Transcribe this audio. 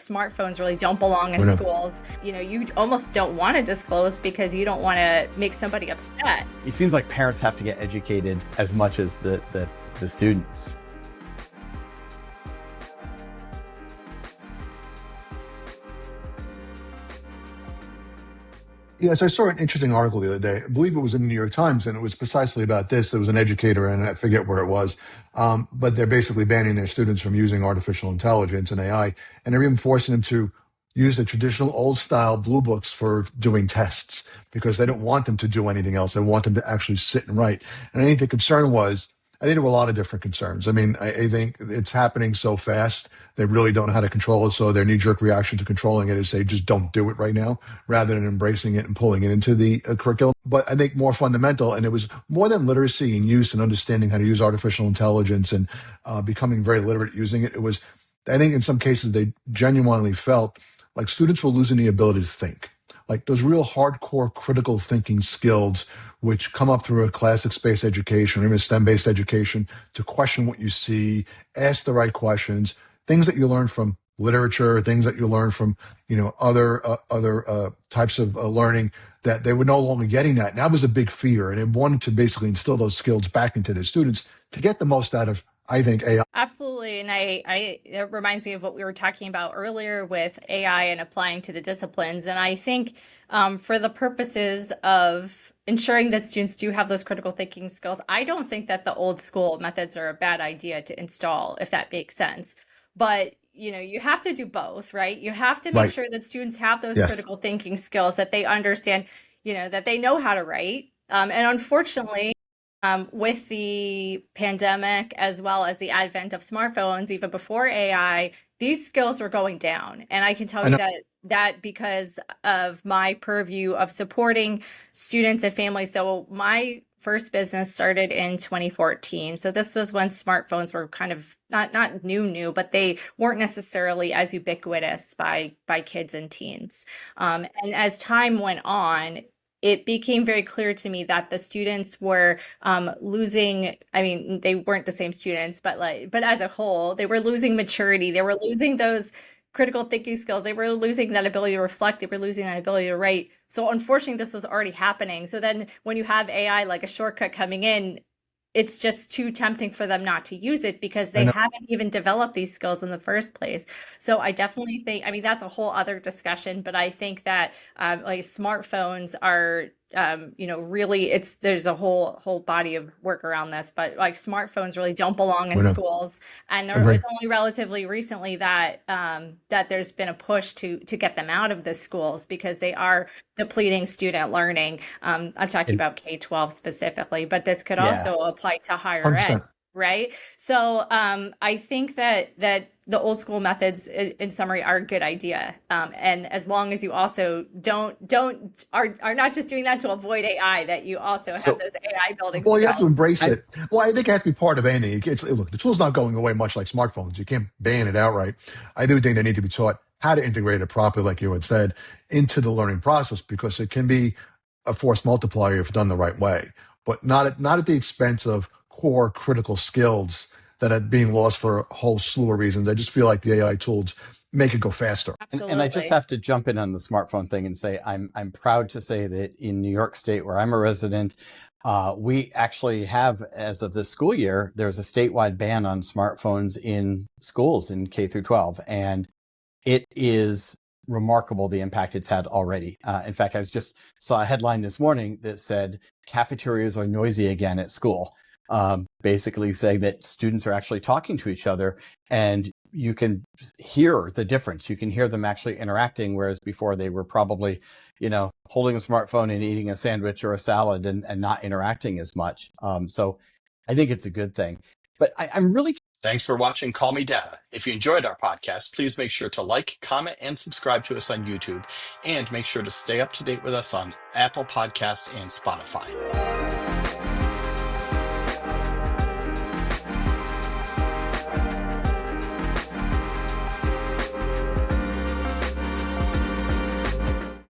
Smartphones really don't belong in schools. You almost don't want to disclose because you don't want to make somebody upset. It seems like parents have to get educated as much as the students. Yes, I saw an interesting article the other day. I believe it was in the New York Times, and it was precisely about this. There was an educator, and I forget where it was, but they're basically banning their students from using artificial intelligence and AI, and they're even forcing them to use the traditional old-style blue books for doing tests because they don't want them to do anything else. They want them to actually sit and write. And I think the concern was, I think there were a lot of different concerns. I mean, I think it's happening so fast. They really don't know how to control it. So their knee-jerk reaction to controlling it is say, just don't do it right now, rather than embracing it and pulling it into the curriculum. But I think more fundamental, and it was more than literacy and use and understanding how to use artificial intelligence and becoming very literate using it. It was, I think in some cases, they genuinely felt like students were losing the ability to think. Like those real hardcore critical thinking skills, which come up through a classics-based education or even a STEM-based education, to question what you see, ask the right questions, things that you learn from literature, things that you learn from, other types of learning, that they were no longer getting that. And that was a big fear. And they wanted to basically instill those skills back into their students to get the most out of, I think, AI. Absolutely. And it reminds me of what we were talking about earlier with AI and applying to the disciplines. And I think for the purposes of ensuring that students do have those critical thinking skills, I don't think that the old school methods are a bad idea to install, if that makes sense. But you have to do both, right? You have to make sure that students have those critical thinking skills, that they understand, that they know how to write. And unfortunately, with the pandemic, as well as the advent of smartphones, even before AI, these skills were going down. And I can tell you that because of my purview of supporting students and families. So my first business started in 2014. So this was when smartphones were kind of not new, but they weren't necessarily as ubiquitous by kids and teens. And as time went on, it became very clear to me that the students were losing. I mean, they weren't the same students, but as a whole, they were losing maturity. They were losing those critical thinking skills. They were losing that ability to reflect. They were losing that ability to write. So unfortunately, this was already happening. So then when you have AI like a shortcut coming in, it's just too tempting for them not to use it because they haven't even developed these skills in the first place. So I definitely think, I mean, that's a whole other discussion, but I think that like smartphones are, really, there's a whole body of work around this, but like smartphones really don't belong in schools. And it's only relatively recently that there's been a push to get them out of the schools because they are depleting student learning. I'm talking about K-12 specifically, but this could also apply to higher 100%. ed, right? So I think that the old school methods, in summary, are a good idea. And as long as you also are not just doing that to avoid AI, that you also have those AI building skills. You have to embrace it. Well, I think it has to be part of anything. Look, the tool's not going away much like smartphones. You can't ban it outright. I do think they need to be taught how to integrate it properly, like you had said, into the learning process, because it can be a force multiplier if done the right way, but not at the expense of core critical skills that are being lost for a whole slew of reasons. I just feel like the AI tools make it go faster. And I just have to jump in on the smartphone thing and say I'm proud to say that in New York State, where I'm a resident, we actually have, as of this school year, there's a statewide ban on smartphones in schools in K through 12. And it is remarkable the impact it's had already. In fact, I saw a headline this morning that said cafeterias are noisy again at school. Basically saying that students are actually talking to each other and you can hear the difference. You can hear them actually interacting, whereas before they were probably, holding a smartphone and eating a sandwich or a salad and not interacting as much. So I think it's a good thing. But I'm really... Thanks for watching Call Me Data. If you enjoyed our podcast, please make sure to like, comment, and subscribe to us on YouTube. And make sure to stay up to date with us on Apple Podcasts and Spotify.